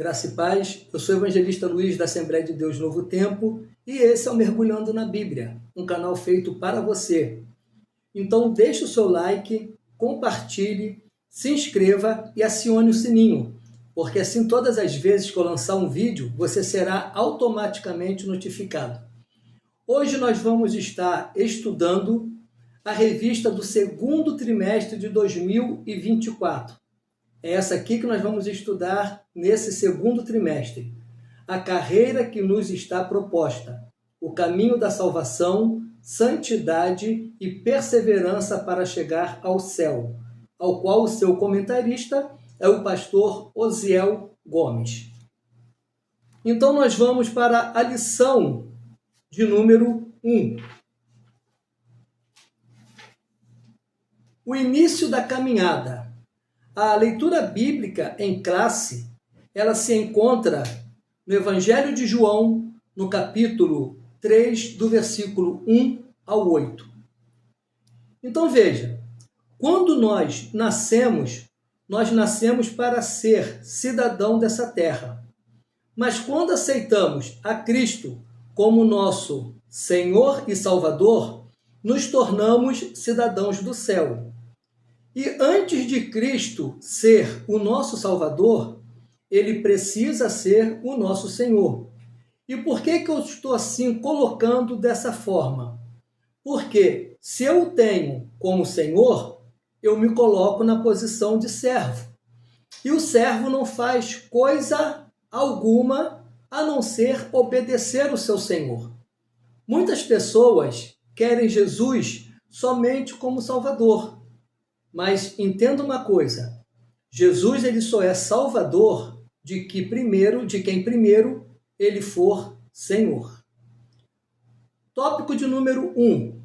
Graça e paz, eu sou o evangelista Luiz da Assembleia de Deus Novo Tempo e esse é o Mergulhando na Bíblia, um canal feito para você. Então deixe o seu like, compartilhe, se inscreva e acione o sininho, porque assim todas as vezes que eu lançar um vídeo, você será automaticamente notificado. Hoje nós vamos estar estudando a revista do segundo trimestre de 2024. É essa aqui que nós vamos estudar nesse segundo trimestre. A carreira que nos está proposta. O caminho da salvação, santidade e perseverança para chegar ao céu, ao qual o seu comentarista é o pastor Osiel Gomes. Então nós vamos para a lição de número 1. O início da caminhada. A leitura bíblica em classe, ela se encontra no Evangelho de João, no capítulo 3, do versículo 1 ao 8. Então veja, quando nós nascemos para ser cidadão dessa terra. Mas quando aceitamos a Cristo como nosso Senhor e Salvador, nos tornamos cidadãos do céu. E antes de Cristo ser o nosso Salvador, ele precisa ser o nosso Senhor. E por que eu estou assim colocando dessa forma? Porque se eu o tenho como Senhor, eu me coloco na posição de servo. E o servo não faz coisa alguma a não ser obedecer o seu Senhor. Muitas pessoas querem Jesus somente como Salvador. Mas entenda uma coisa, Jesus ele só é Salvador de quem primeiro ele for Senhor. Tópico de número 1,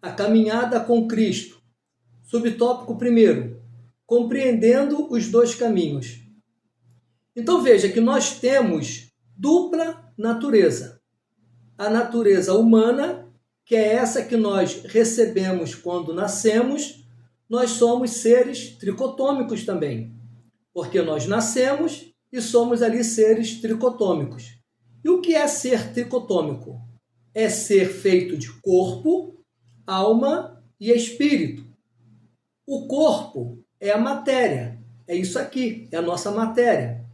a caminhada com Cristo. Subtópico 1, compreendendo os dois caminhos. Então veja que nós temos dupla natureza. A natureza humana, que é essa que nós recebemos quando nascemos. Nós somos seres tricotômicos também, porque nós nascemos e somos ali seres tricotômicos. E o que é ser tricotômico? É ser feito de corpo, alma e espírito. O corpo é a matéria, é isso aqui, é a nossa matéria.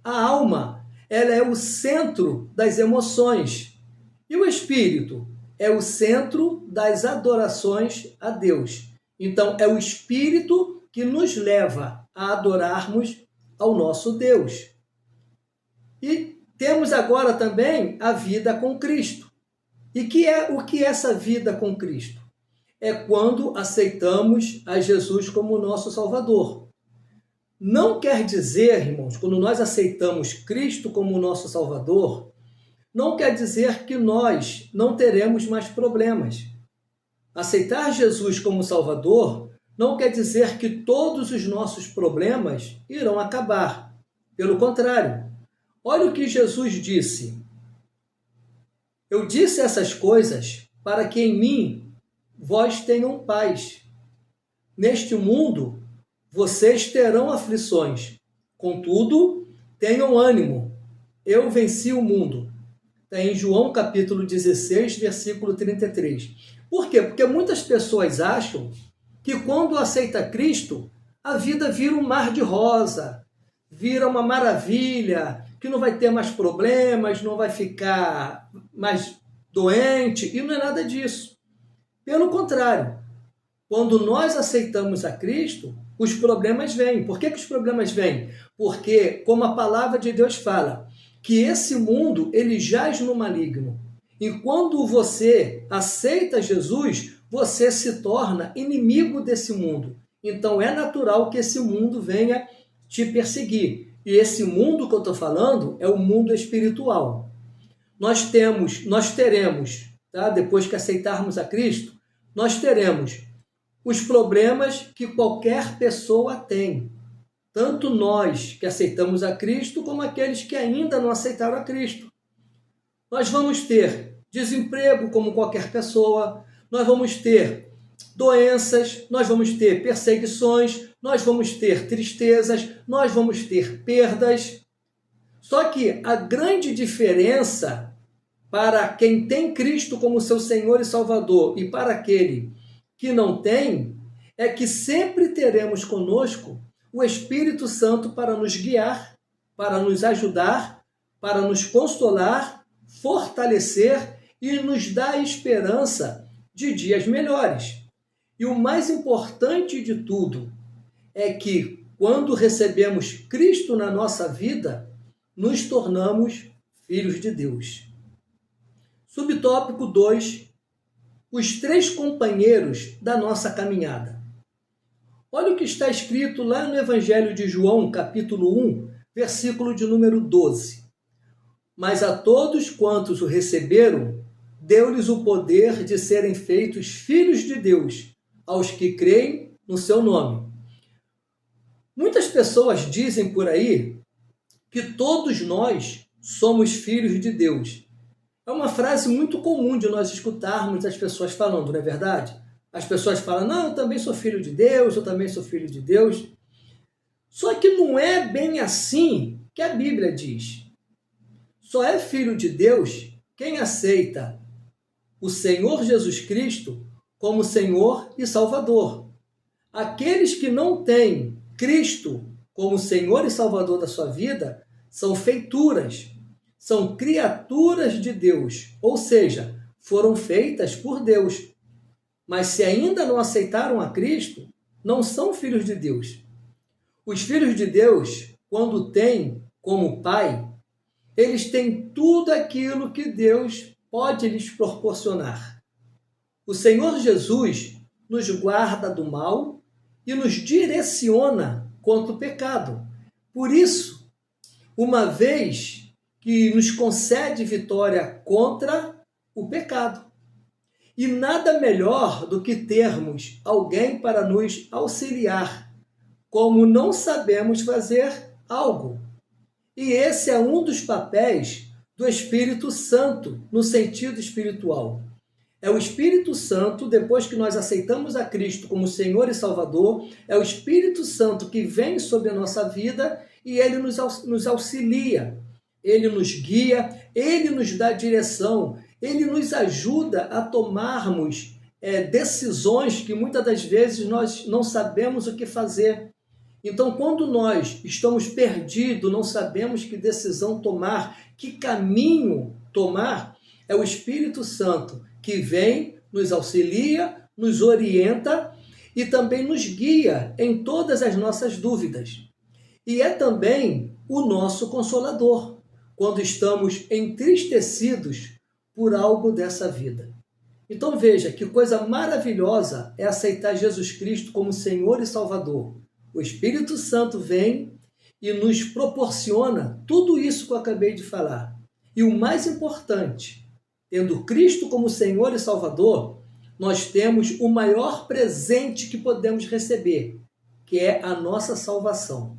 A alma, ela é o centro das emoções. E o espírito é o centro das adorações a Deus. Então, é o Espírito que nos leva a adorarmos ao nosso Deus. E temos agora também a vida com Cristo. E o que é essa vida com Cristo? É quando aceitamos a Jesus como nosso Salvador. Não quer dizer, irmãos, quando nós aceitamos Cristo como nosso Salvador, não quer dizer que nós não teremos mais problemas. Aceitar Jesus como Salvador não quer dizer que todos os nossos problemas irão acabar. Pelo contrário, olha o que Jesus disse. Eu disse essas coisas para que em mim vós tenham paz. Neste mundo vocês terão aflições. Contudo, tenham ânimo. Eu venci o mundo. Está em João capítulo 16, versículo 33. Por quê? Porque muitas pessoas acham que quando aceita Cristo, a vida vira um mar de rosa, vira uma maravilha, que não vai ter mais problemas, não vai ficar mais doente, e não é nada disso. Pelo contrário, quando nós aceitamos a Cristo, os problemas vêm. Por que os problemas vêm? Porque, como a palavra de Deus fala, que esse mundo ele jaz no maligno. E quando você aceita Jesus, você se torna inimigo desse mundo. Então é natural que esse mundo venha te perseguir. E esse mundo que eu estou falando é o mundo espiritual. Nós teremos, tá? Depois que aceitarmos a Cristo, nós teremos os problemas que qualquer pessoa tem. Tanto nós que aceitamos a Cristo, como aqueles que ainda não aceitaram a Cristo. Nós vamos ter desemprego como qualquer pessoa, nós vamos ter doenças, nós vamos ter perseguições, nós vamos ter tristezas, nós vamos ter perdas. Só que a grande diferença para quem tem Cristo como seu Senhor e Salvador e para aquele que não tem, é que sempre teremos conosco o Espírito Santo para nos guiar, para nos ajudar, para nos consolar, fortalecer e nos dar esperança de dias melhores. E o mais importante de tudo é que, quando recebemos Cristo na nossa vida, nos tornamos filhos de Deus. Subtópico 2, os 3 companheiros da nossa caminhada. Olha o que está escrito lá no Evangelho de João, capítulo 1, versículo de número 12. Mas a todos quantos o receberam, deu-lhes o poder de serem feitos filhos de Deus, aos que creem no seu nome. Muitas pessoas dizem por aí que todos nós somos filhos de Deus. É uma frase muito comum de nós escutarmos as pessoas falando, não é verdade? As pessoas falam, não, eu também sou filho de Deus, eu também sou filho de Deus. Só que não é bem assim que a Bíblia diz. Só é filho de Deus quem aceita o Senhor Jesus Cristo como Senhor e Salvador. Aqueles que não têm Cristo como Senhor e Salvador da sua vida são feituras, são criaturas de Deus, ou seja, foram feitas por Deus. Mas se ainda não aceitaram a Cristo, não são filhos de Deus. Os filhos de Deus, quando têm como Pai, eles têm tudo aquilo que Deus pode lhes proporcionar. O Senhor Jesus nos guarda do mal e nos direciona contra o pecado. Por isso, uma vez que nos concede vitória contra o pecado. E nada melhor do que termos alguém para nos auxiliar, como não sabemos fazer algo. E esse é um dos papéis do Espírito Santo, no sentido espiritual. É o Espírito Santo, depois que nós aceitamos a Cristo como Senhor e Salvador, é o Espírito Santo que vem sobre a nossa vida e ele nos auxilia, ele nos guia, ele nos dá direção, ele nos ajuda a tomarmos decisões que muitas das vezes nós não sabemos o que fazer. Então, quando nós estamos perdidos, não sabemos que decisão tomar, que caminho tomar, é o Espírito Santo que vem, nos auxilia, nos orienta e também nos guia em todas as nossas dúvidas. E é também o nosso consolador, quando estamos entristecidos por algo dessa vida. Então veja que coisa maravilhosa é aceitar Jesus Cristo como Senhor e Salvador. O Espírito Santo vem e nos proporciona tudo isso que eu acabei de falar. E o mais importante, tendo Cristo como Senhor e Salvador, nós temos o maior presente que podemos receber, que é a nossa salvação.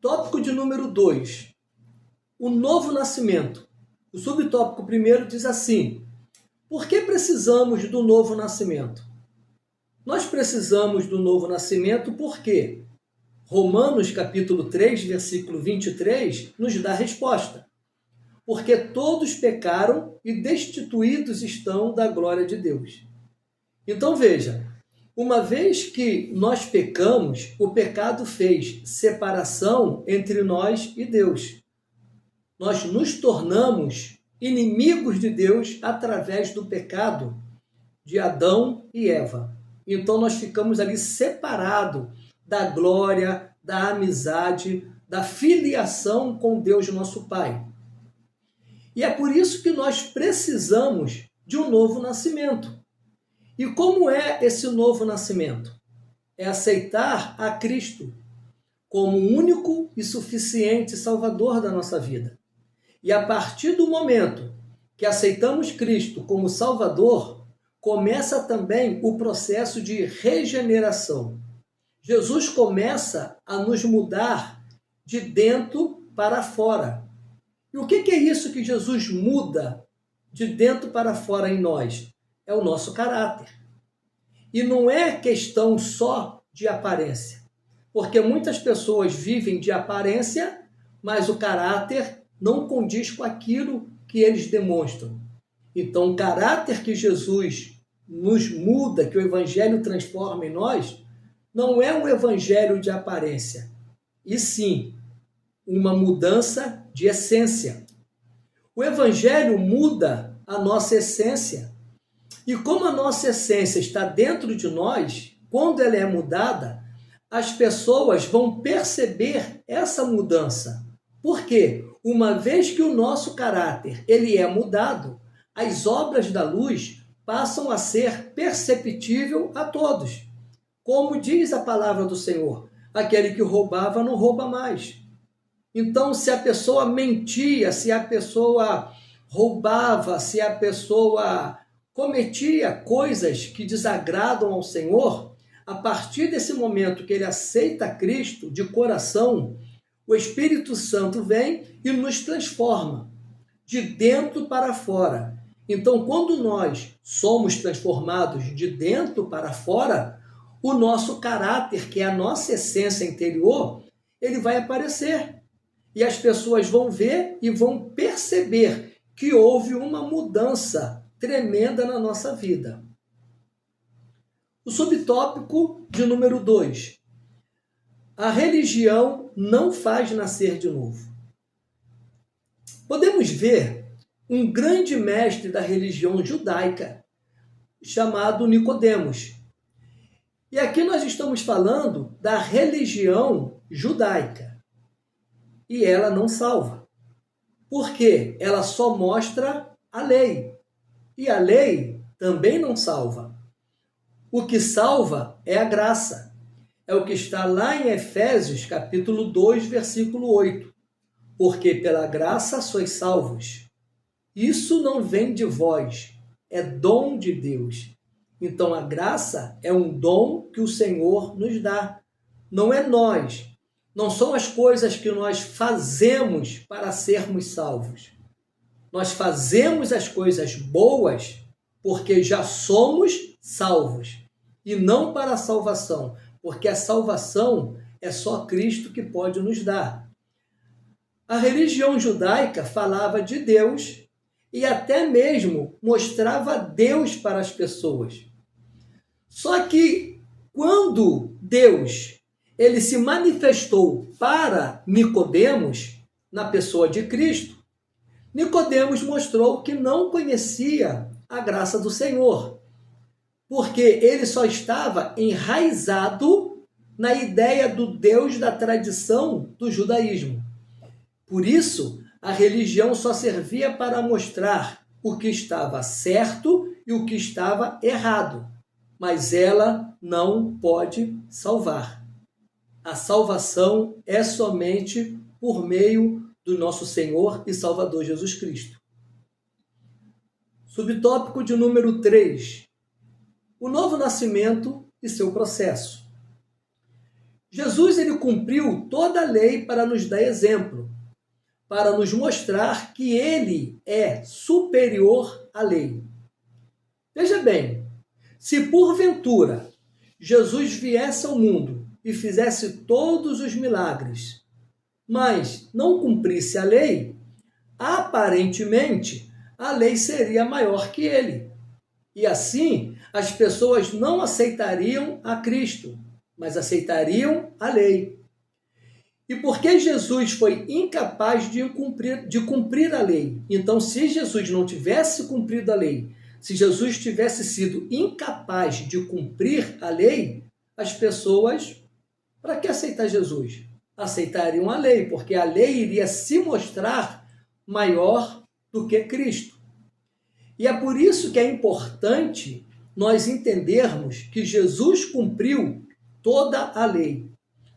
Tópico de número 2. O novo nascimento. O subtópico primeiro diz assim: por que precisamos do novo nascimento? Nós precisamos do novo nascimento porque Romanos capítulo 3, versículo 23, nos dá a resposta. Porque todos pecaram e destituídos estão da glória de Deus. Então veja, uma vez que nós pecamos, o pecado fez separação entre nós e Deus. Nós nos tornamos inimigos de Deus através do pecado de Adão e Eva. Então nós ficamos ali separados da glória, da amizade, da filiação com Deus, nosso Pai. E é por isso que nós precisamos de um novo nascimento. E como é esse novo nascimento? É aceitar a Cristo como o único e suficiente Salvador da nossa vida. E a partir do momento que aceitamos Cristo como Salvador, começa também o processo de regeneração. Jesus começa a nos mudar de dentro para fora. E o que é isso que Jesus muda de dentro para fora em nós? É o nosso caráter. E não é questão só de aparência, porque muitas pessoas vivem de aparência, mas o caráter não condiz com aquilo que eles demonstram. Então, o caráter que Jesus nos muda, que o Evangelho transforma em nós, não é um evangelho de aparência, e sim uma mudança de essência. O Evangelho muda a nossa essência. E como a nossa essência está dentro de nós, quando ela é mudada, as pessoas vão perceber essa mudança. Por quê? Uma vez que o nosso caráter ele é mudado, as obras da luz passam a ser perceptível a todos. Como diz a palavra do Senhor, aquele que roubava não rouba mais. Então, se a pessoa mentia, se a pessoa roubava, se a pessoa cometia coisas que desagradam ao Senhor, a partir desse momento que ele aceita Cristo de coração, o Espírito Santo vem e nos transforma de dentro para fora. Então, quando nós somos transformados de dentro para fora, o nosso caráter, que é a nossa essência interior, ele vai aparecer. E as pessoas vão ver e vão perceber que houve uma mudança tremenda na nossa vida. O subtópico de número 2. A religião não faz nascer de novo. Podemos ver um grande mestre da religião judaica, chamado Nicodemos. E aqui nós estamos falando da religião judaica. E ela não salva. Porque ela só mostra a lei. E a lei também não salva. O que salva é a graça. É o que está lá em Efésios, capítulo 2, versículo 8. Porque pela graça sois salvos. Isso não vem de vós, é dom de Deus. Então a graça é um dom que o Senhor nos dá. Não é nós. Não são as coisas que nós fazemos para sermos salvos. Nós fazemos as coisas boas porque já somos salvos. E não para a salvação, porque a salvação é só Cristo que pode nos dar. A religião judaica falava de Deus e até mesmo mostrava Deus para as pessoas. Só que quando Deus ele se manifestou para Nicodemos, na pessoa de Cristo, Nicodemos mostrou que não conhecia a graça do Senhor, porque ele só estava enraizado na ideia do Deus da tradição do judaísmo. Por isso, a religião só servia para mostrar o que estava certo e o que estava errado, mas ela não pode salvar. A salvação é somente por meio do nosso Senhor e Salvador Jesus Cristo. Subtópico de número 3. O novo nascimento e seu processo. Jesus ele cumpriu toda a lei para nos dar exemplo, para nos mostrar que ele é superior à lei. Veja bem, se porventura Jesus viesse ao mundo e fizesse todos os milagres, mas não cumprisse a lei, aparentemente a lei seria maior que ele. E assim, as pessoas não aceitariam a Cristo, mas aceitariam a lei. E porque Jesus foi incapaz de cumprir a lei, então se Jesus não tivesse cumprido a lei, se Jesus tivesse sido incapaz de cumprir a lei, as pessoas, para que aceitar Jesus? Aceitariam a lei, porque a lei iria se mostrar maior do que Cristo. E é por isso que é importante nós entendermos que Jesus cumpriu toda a lei.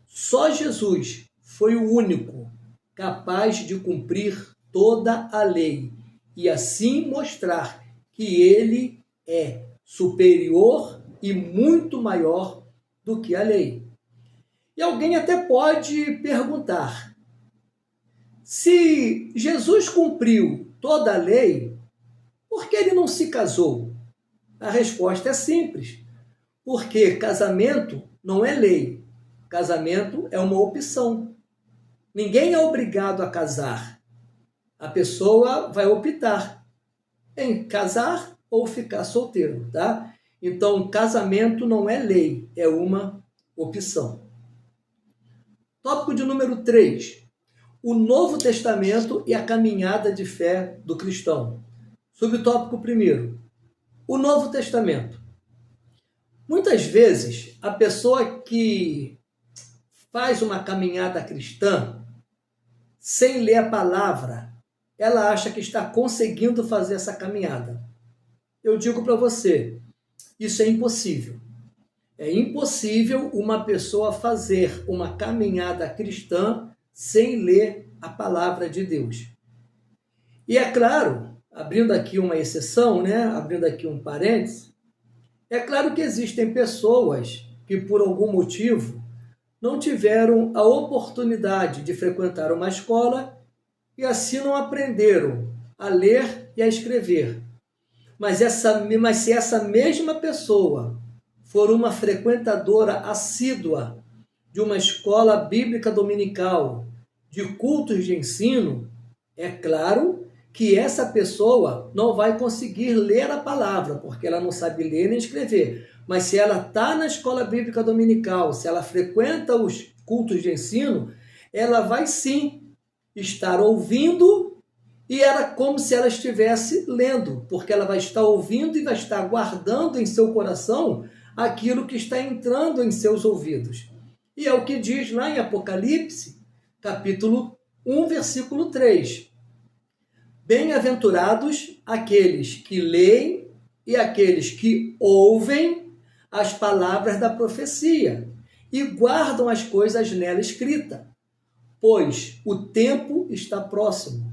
Só Jesus foi o único capaz de cumprir toda a lei e assim mostrar que ele é superior e muito maior do que a lei. E alguém até pode perguntar, se Jesus cumpriu toda a lei, por que ele não se casou? A resposta é simples, porque casamento não é lei, casamento é uma opção. Ninguém é obrigado a casar. A pessoa vai optar em casar ou ficar solteiro, tá? Então, casamento não é lei, é uma opção. Tópico de número 3. O Novo Testamento e a caminhada de fé do cristão. Subtópico 1. O Novo Testamento. Muitas vezes, a pessoa que faz uma caminhada cristã, sem ler a palavra, ela acha que está conseguindo fazer essa caminhada. Eu digo para você, isso é impossível. É impossível uma pessoa fazer uma caminhada cristã sem ler a palavra de Deus. E é claro, abrindo aqui uma exceção, né? Abrindo aqui um parênteses, é claro que existem pessoas que por algum motivo não tiveram a oportunidade de frequentar uma escola e assim não aprenderam a ler e a escrever. Mas se essa mesma pessoa for uma frequentadora assídua de uma escola bíblica dominical, de cultos de ensino, é claro que essa pessoa não vai conseguir ler a palavra, porque ela não sabe ler nem escrever. Mas se ela está na escola bíblica dominical, se ela frequenta os cultos de ensino, ela vai sim estar ouvindo e era como se ela estivesse lendo, porque ela vai estar ouvindo e vai estar guardando em seu coração aquilo que está entrando em seus ouvidos. E é o que diz lá em Apocalipse, capítulo 1, versículo 3. Bem-aventurados aqueles que leem e aqueles que ouvem as palavras da profecia e guardam as coisas nela escritas, pois o tempo está próximo.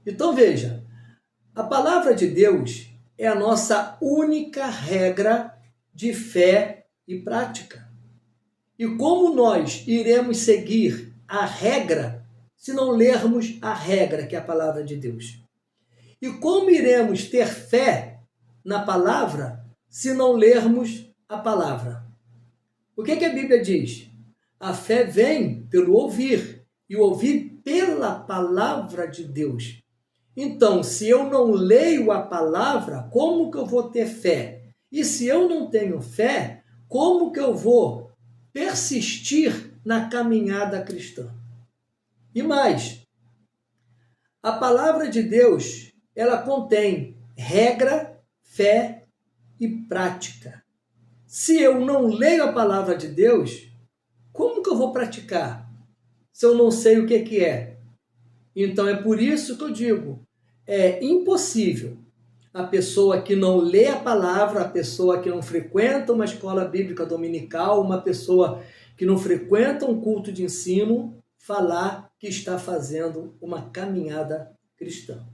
Então veja, a palavra de Deus é a nossa única regra de fé e prática. E como nós iremos seguir a regra se não lermos a regra, que é a palavra de Deus? E como iremos ter fé na palavra se não lermos a palavra? O que a Bíblia diz? A fé vem pelo ouvir, e ouvir pela palavra de Deus. Então, se eu não leio a palavra, como que eu vou ter fé? E se eu não tenho fé, como que eu vou persistir na caminhada cristã? E mais, a palavra de Deus, ela contém regra, fé e prática. Se eu não leio a palavra de Deus, como que eu vou praticar se eu não sei o que é? Então é por isso que eu digo, é impossível a pessoa que não lê a palavra, a pessoa que não frequenta uma escola bíblica dominical, uma pessoa que não frequenta um culto de ensino, falar que está fazendo uma caminhada cristã.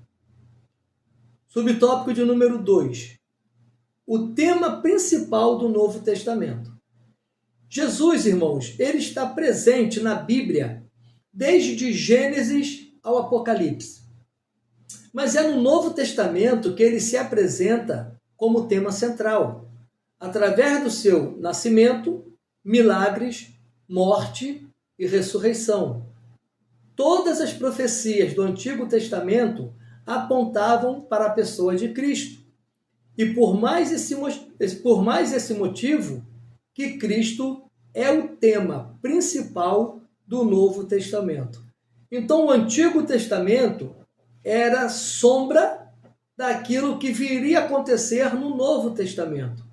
Subtópico de número 2. O tema principal do Novo Testamento. Jesus, irmãos, ele está presente na Bíblia desde Gênesis ao Apocalipse. Mas é no Novo Testamento que ele se apresenta como tema central, através do seu nascimento, milagres, morte e ressurreição. Todas as profecias do Antigo Testamento apontavam para a pessoa de Cristo. E por mais esse motivo, que Cristo é o tema principal do Novo Testamento. Então, o Antigo Testamento era sombra daquilo que viria a acontecer no Novo Testamento.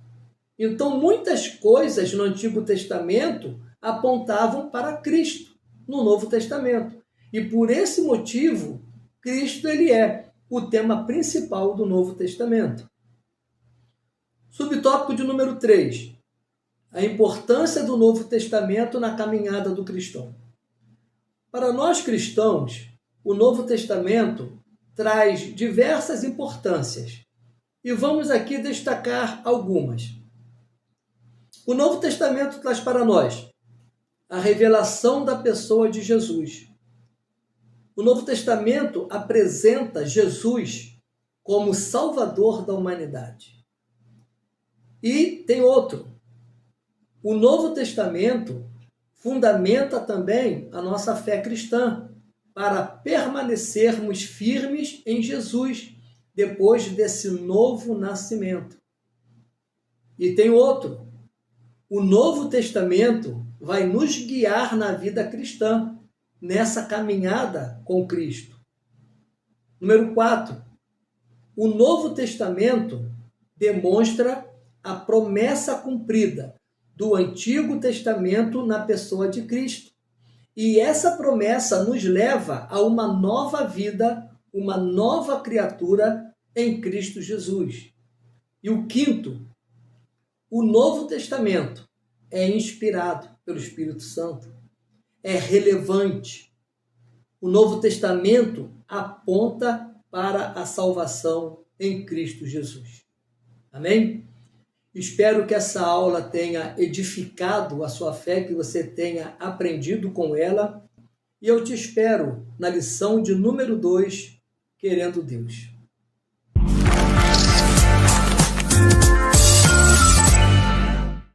Então, muitas coisas no Antigo Testamento apontavam para Cristo no Novo Testamento. E por esse motivo, Cristo ele é o tema principal do Novo Testamento. Subtópico de número 3. A importância do Novo Testamento na caminhada do cristão. Para nós cristãos, o Novo Testamento traz diversas importâncias. E vamos aqui destacar algumas. O Novo Testamento traz para nós a revelação da pessoa de Jesus. O Novo Testamento apresenta Jesus como Salvador da humanidade. E tem outro. O Novo Testamento fundamenta também a nossa fé cristã, para permanecermos firmes em Jesus, depois desse novo nascimento. E tem outro. O Novo Testamento vai nos guiar na vida cristã, nessa caminhada com Cristo. Número 4. O Novo Testamento demonstra a promessa cumprida do Antigo Testamento na pessoa de Cristo. E essa promessa nos leva a uma nova vida, uma nova criatura em Cristo Jesus. E o quinto, o Novo Testamento é inspirado pelo Espírito Santo, é relevante. O Novo Testamento aponta para a salvação em Cristo Jesus. Amém? Espero que essa aula tenha edificado a sua fé, que você tenha aprendido com ela. E eu te espero na lição de número 2, querendo Deus.